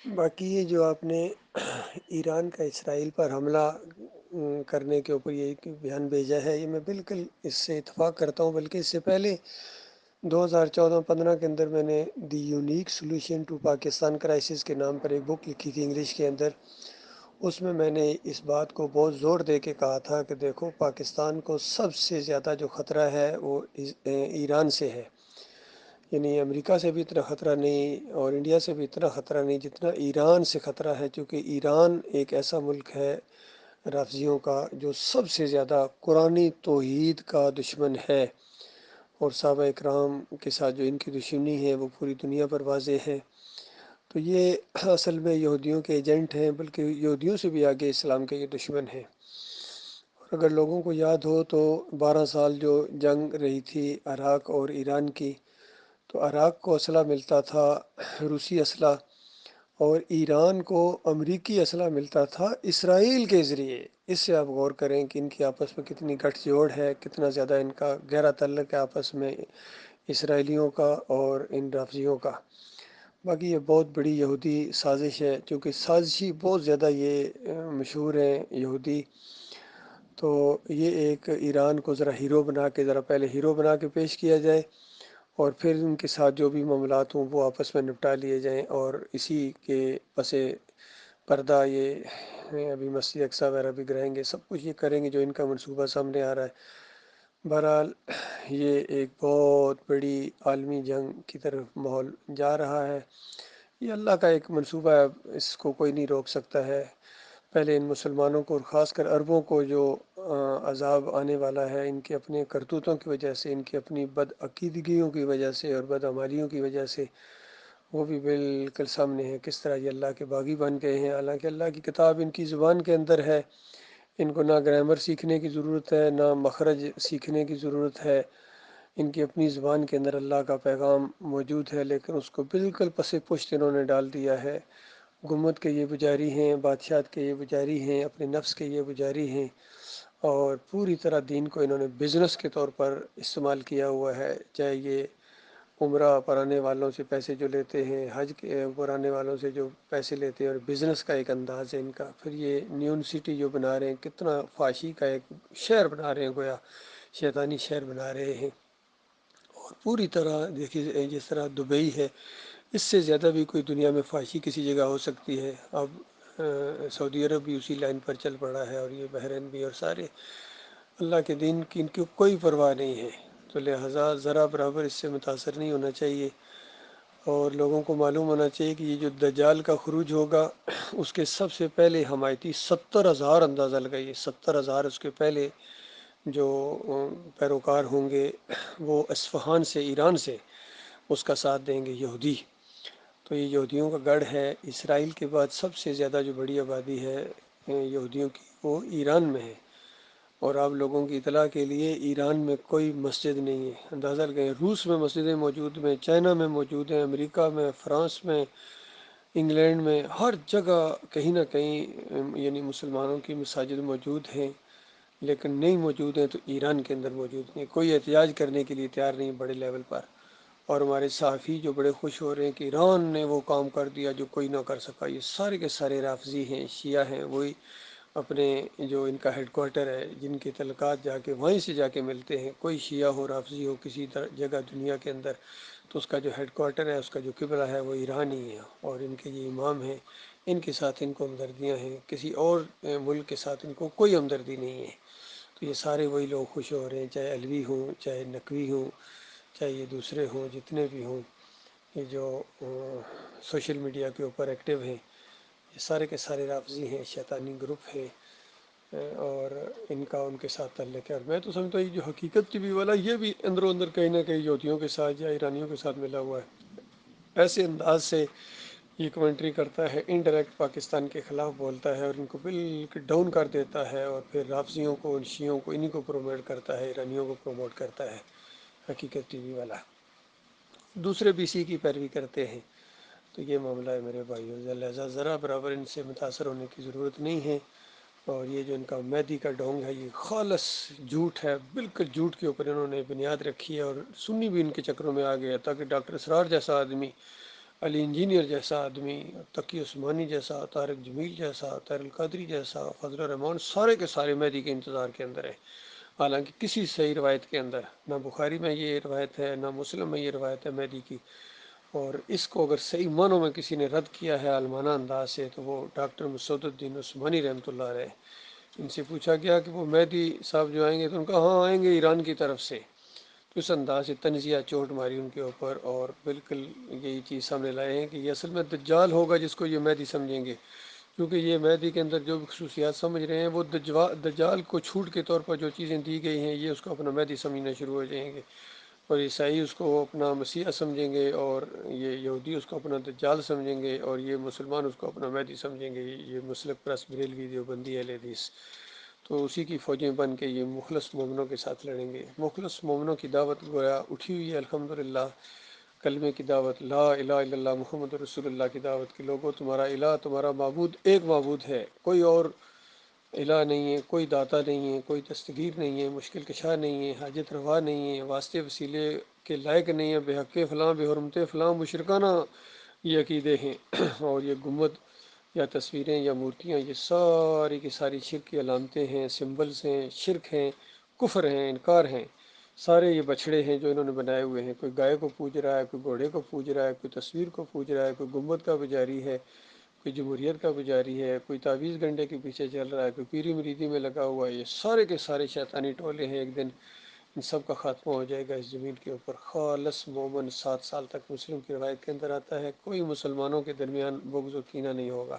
باقی یہ جو آپ نے ایران کا اسرائیل پر حملہ کرنے کے اوپر یہ بیان بھیجا ہے، یہ میں بالکل اس سے اتفاق کرتا ہوں، بلکہ اس سے پہلے 2014-15 کے اندر میں نے the unique solution to Pakistan crisis کے نام پر ایک بک لکھی تھی انگلش کے اندر۔ اس میں نے اس بات کو بہت زور دے کے کہا تھا کہ دیکھو، پاکستان کو سب سے زیادہ جو خطرہ ہے وہ ایران سے ہے، یعنی امریکہ سے بھی اتنا خطرہ نہیں اور انڈیا سے بھی اتنا خطرہ نہیں جتنا ایران سے خطرہ ہے، کیونکہ ایران ایک ایسا ملک ہے رافضیوں کا جو سب سے زیادہ قرآن توحید کا دشمن ہے، اور صحابہ اکرام کے ساتھ جو ان کی دشمنی ہے وہ پوری دنیا پر واضح ہے۔ تو یہ اصل میں یہودیوں کے ایجنٹ ہیں، بلکہ یہودیوں سے بھی آگے اسلام کے یہ دشمن ہیں۔ اور اگر لوگوں کو یاد ہو تو 12 سال جو جنگ رہی تھی عراق اور ایران کی، تو عراق کو اسلحہ ملتا تھا روسی اسلحہ، اور ایران کو امریکی اسلحہ ملتا تھا اسرائیل کے ذریعے۔ اس سے آپ غور کریں کہ ان کی آپس میں کتنی گٹھ جوڑ ہے، کتنا زیادہ ان کا گہرا تعلق ہے آپس میں، اسرائیلیوں کا اور ان رافضیوں کا۔ باقی یہ بہت بڑی یہودی سازش ہے، چونکہ سازشی بہت زیادہ یہ مشہور ہیں یہودی۔ تو یہ ایک ایران کو ذرا ہیرو بنا کے، ذرا پہلے ہیرو بنا کے پیش کیا جائے، اور پھر ان کے ساتھ جو بھی معاملات ہوں وہ آپس میں نپٹا لیے جائیں، اور اسی کے پس پردہ یہ ابھی مسجد اقصی وغیرہ بھی گرائیں گے، سب کچھ یہ کریں گے جو ان کا منصوبہ سامنے آ رہا ہے۔ بہرحال یہ ایک بہت بڑی عالمی جنگ کی طرف ماحول جا رہا ہے۔ یہ اللہ کا ایک منصوبہ ہے، اس کو کوئی نہیں روک سکتا ہے۔ پہلے ان مسلمانوں کو اور خاص کر عربوں کو جو عذاب آنے والا ہے ان کے اپنے کرتوتوں کی وجہ سے، ان کی اپنی بدعقیدگیوں کی وجہ سے اور بدعمالیوں کی وجہ سے، وہ بھی بالکل سامنے ہے کس طرح یہ اللہ کے باغی بن گئے ہیں۔ حالانکہ اللہ کی کتاب ان کی زبان کے اندر ہے، ان کو نہ گرامر سیکھنے کی ضرورت ہے، نہ مخرج سیکھنے کی ضرورت ہے، ان کی اپنی زبان کے اندر اللہ کا پیغام موجود ہے، لیکن اس کو بالکل پس پشت انہوں نے ڈال دیا ہے۔ حکومت کے یہ پجاری ہیں، بادشاہت کے یہ پجاری ہیں، اپنے نفس کے یہ پجاری ہیں، اور پوری طرح دین کو انہوں نے بزنس کے طور پر استعمال کیا ہوا ہے۔ چاہے یہ عمرہ پر آنے والوں سے پیسے جو لیتے ہیں، حج کے پر آنے والوں سے جو پیسے لیتے ہیں، اور بزنس کا ایک انداز ہے ان کا۔ پھر یہ نیون سٹی جو بنا رہے ہیں، کتنا فحاشی کا ایک شہر بنا رہے ہیں، گویا شیطانی شہر بنا رہے ہیں۔ اور پوری طرح دیکھیے جس طرح دبئی ہے، اس سے زیادہ بھی کوئی دنیا میں فحاشی کسی جگہ ہو سکتی ہے۔ اب سعودی عرب بھی اسی لائن پر چل پڑا ہے، اور یہ بحرین بھی، اور سارے اللہ کے دین کی ان کی کوئی پرواہ نہیں ہے۔ تو لہٰذا ذرا برابر اس سے متاثر نہیں ہونا چاہیے، اور لوگوں کو معلوم ہونا چاہیے کہ یہ جو دجال کا خروج ہوگا اس کے سب سے پہلے حمایتی 70,000 اندازہ لگائیے، 70,000 اس کے پہلے جو پیروکار ہوں گے وہ اصفہان سے، ایران سے اس کا ساتھ دیں گے یہودی۔ تو یہ یہودیوں کا گڑھ ہے۔ اسرائیل کے بعد سب سے زیادہ جو بڑی آبادی ہے یہودیوں کی وہ ایران میں ہے، اور آپ لوگوں کی اطلاع کے لیے ایران میں کوئی مسجد نہیں ہے۔ اندازہ لگائیں، روس میں مسجدیں موجود ہیں، چائنا میں موجود ہیں، امریکہ میں، فرانس میں، انگلینڈ میں، ہر جگہ کہیں نہ کہیں یعنی مسلمانوں کی مساجد موجود ہیں، لیکن نہیں موجود ہیں تو ایران کے اندر موجود نہیں۔ کوئی احتجاج کرنے کے لیے تیار نہیں بڑے لیول پر، اور ہمارے صحافی جو بڑے خوش ہو رہے ہیں کہ ایران نے وہ کام کر دیا جو کوئی نہ کر سکا، یہ سارے کے سارے رافضی ہیں، شیعہ ہیں، وہی اپنے جو ان کا ہیڈ کوارٹر ہے، جن کے تعلقات جا کے وہیں سے جا کے ملتے ہیں۔ کوئی شیعہ ہو، رافضی ہو کسی جگہ دنیا کے اندر، تو اس کا جو ہیڈ کوارٹر ہے، اس کا جو قبلہ ہے وہ ایران ہی ہے، اور ان کے یہ امام ہیں، ان کے ساتھ ان کو ہمدردیاں ہیں، کسی اور ملک کے ساتھ ان کو کوئی ہمدردی نہیں ہے۔ تو یہ سارے وہی لوگ خوش ہو رہے ہیں، چاہے علوی ہوں، چاہے نقوی ہوں، چاہے یہ دوسرے ہوں، جتنے بھی ہوں، یہ جو سوشل میڈیا کے اوپر ایکٹیو ہیں، یہ سارے کے سارے رافضی ہیں، شیطانی گروپ ہیں، اور ان کا ان کے ساتھ تعلق ہے۔ اور میں تو سمجھتا ہوں یہ جو حقیقت ٹی وی والا، یہ بھی اندر و اندر کہیں نہ کہیں یہودیوں کے ساتھ یا ایرانیوں کے ساتھ ملا ہوا ہے۔ ایسے انداز سے یہ کمنٹری کرتا ہے، انڈائریکٹ پاکستان کے خلاف بولتا ہے، اور ان کو بالکل ڈاؤن کر دیتا ہے، اور پھر رافضیوں کو، ان شیعوں کو، انہی کو پروموٹ کرتا ہے، ایرانیوں کو پروموٹ کرتا ہے حقیقت ٹی وی والا۔ دوسرے بھی اسی کی پیروی کرتے ہیں۔ تو یہ معاملہ ہے میرے بھائیو، لہٰذا ذرا برابر ان سے متاثر ہونے کی ضرورت نہیں ہے۔ اور یہ جو ان کا مہدی کا ڈھونگ ہے، یہ خالص جھوٹ ہے، بالکل جھوٹ کے اوپر انہوں نے بنیاد رکھی ہے، اور سنی بھی ان کے چکروں میں آ گیا، تاکہ ڈاکٹر اسرار جیسا آدمی علی انجینئر جیسا آدمی، تقی عثمانی جیسا، طارق جمیل جیسا، طاہر القادری جیسا، فضل الرحمان، سارے کے سارے مہدی کے انتظار کے اندر ہیں۔ حالانکہ کسی صحیح روایت کے اندر نہ بخاری میں یہ روایت ہے نہ مسلم میں یہ روایت ہے مہدی کی، اور اس کو اگر صحیح معنوں میں کسی نے رد کیا ہے عالمانہ انداز سے تو وہ ڈاکٹر مسعود الدین عثمانی رحمۃ اللہ علیہ۔ ان سے پوچھا گیا کہ وہ مہدی صاحب جو آئیں گے تو ان کا ہاں آئیں گے ایران کی طرف سے، تو اس انداز سے تنزیہ چوٹ ماری ان کے اوپر، اور بالکل یہی چیز سامنے لائے ہیں کہ یہ اصل میں دجال ہوگا جس کو یہ مہدی سمجھیں گے، کیونکہ یہ مہدی کے اندر جو بھی خصوصیات سمجھ رہے ہیں وہ دجال کو چھوٹ کے طور پر جو چیزیں دی گئی ہیں یہ اس کو اپنا مہدی سمجھنا شروع ہو جائیں گے، اور عیسائی اس کو اپنا مسیح سمجھیں گے، اور یہ یہودی اس کو اپنا دجال سمجھیں گے، اور یہ مسلمان اس کو اپنا مہدی سمجھیں گے، یہ مسلک پرست بریلوی دیوبندی اہل حدیث، تو اسی کی فوجیں بن کے یہ مخلص مومنوں کے ساتھ لڑیں گے۔ مخلص مومنوں کی دعوت گویا اٹھی ہوئی ہے الحمدللہ، کلمے کی دعوت، لا الہ الا اللہ محمد رسول اللہ کی دعوت، کہ لوگوں تمہارا الہ، تمہارا معبود ایک معبود ہے، کوئی اور الہ نہیں ہے، کوئی داتا نہیں ہے، کوئی دستگیر نہیں ہے، مشکل کشا نہیں ہے، حاجت روا نہیں ہے، واسطے وسیلے کے لائق نہیں ہے، بے حق فلاں بے حرمت فلاں مشرکانہ یہ عقیدے ہیں، اور یہ گنبد یا تصویریں یا مورتیاں یہ ساری کی ساری شرک کی علامتیں ہیں، سمبلز ہیں، شرک ہیں، کفر ہیں، انکار ہیں، سارے یہ بچھڑے ہیں جو انہوں نے بنائے ہوئے ہیں۔ کوئی گائے کو پوج رہا ہے، کوئی گھوڑے کو پوج رہا ہے، کوئی تصویر کو پوج رہا ہے، کوئی گنبد کا پجاری ہے، کوئی جمہوریت کا پجاری ہے، کوئی تعویذ گنڈے کے پیچھے چل رہا ہے، کوئی پیری مریدی میں لگا ہوا ہے، یہ سارے کے سارے شیطانی ٹولے ہیں، ایک دن ان سب کا خاتمہ ہو جائے گا اس زمین کے اوپر۔ خالص مومن 7 سال تک مسلم کی روایت کے اندر آتا ہے کوئی مسلمانوں کے درمیان بغض و کینہ نہیں ہوگا۔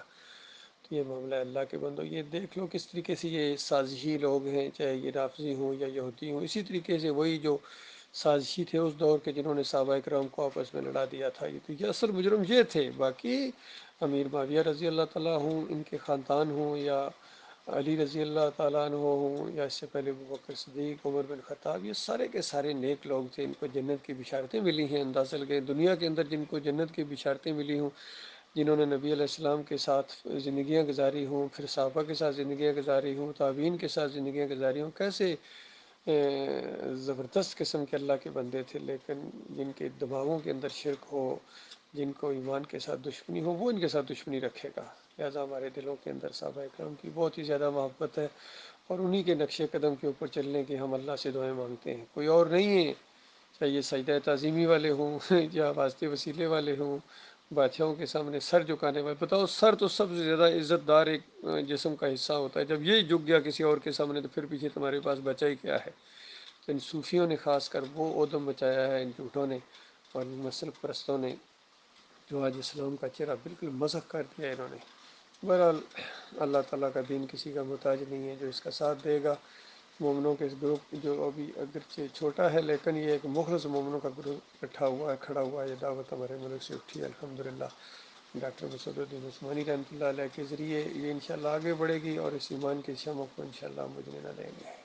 تو یہ معاملہ ہے اللہ کے بندو، یہ دیکھ لو کس طریقے سے یہ سازشی لوگ ہیں، چاہے یہ رافضی ہوں یا یہودی ہوں، اسی طریقے سے وہی جو سازشی تھے اس دور کے جنہوں نے صحابہ کرام کو آپس میں لڑا دیا تھا، یہ تو یہ اصل مجرم یہ تھے۔ باقی امیر معاویہ رضی اللہ تعالیٰ ہوں، ان کے خاندان ہوں، یا علی رضی اللہ تعالیٰ عنہ ہوں، یا اس سے پہلے ابوبکر صدیق، عمر بن خطاب، یہ سارے کے سارے نیک لوگ تھے، ان کو جنت کی بشارتیں ملی ہیں، اندازہ لگے دنیا کے اندر جن کو جنت کی بشارتیں ملی ہوں، جنہوں نے نبی علیہ السلام کے ساتھ زندگیاں گزاری ہوں، پھر صحابہ کے ساتھ زندگیاں گزاری ہوں، تابعین کے ساتھ زندگیاں گزاری ہوں، کیسے زبردست قسم کے اللہ کے بندے تھے، لیکن جن کے دماغوں کے اندر شرک ہو، جن کو ایمان کے ساتھ دشمنی ہو، وہ ان کے ساتھ دشمنی رکھے گا۔ لہٰذا ہمارے دلوں کے اندر صحابہ کرام کی بہت ہی زیادہ محبت ہے، اور انہی کے نقش قدم کے اوپر چلنے کی ہم اللہ سے دعائیں مانگتے ہیں، کوئی اور نہیں ہے، چاہے یہ سجدہ تعظیمی والے ہوں یا واسطے وسیلے والے ہوں، بادشاہوں کے سامنے سر جھکانے والے۔ بتاؤ، سر تو سب سے زیادہ عزت دار ایک جسم کا حصہ ہوتا ہے، جب یہ جھک گیا کسی اور کے سامنے تو پھر پیچھے تمہارے پاس بچا ہی کیا ہے۔ ان صوفیوں نے خاص کر وہ عدم مچایا ہے، ان جھوٹوں نے اور ان مسلک پرستوں نے، جو آج اسلام کا چہرہ بالکل مسخ کر دیا انہوں نے۔ بہرحال اللہ تعالیٰ کا دین کسی کا محتاج نہیں ہے، جو اس کا ساتھ دے گا، مومنوں کے اس گروپ جو ابھی اگرچہ چھوٹا ہے لیکن یہ ایک مخلص مومنوں کا گروپ اٹھا ہوا ہے، کھڑا ہوا ہے، یہ دعوت ہمارے ملک سے اٹھی ہے الحمدللہ۔ ڈاکٹر مسعود الدین عثمانی رحمۃ اللہ علیہ کے ذریعے یہ انشاءاللہ آگے بڑھے گی، اور اس ایمان کے شمع کو انشاءاللہ ہم بجھنے نہ دیں گے۔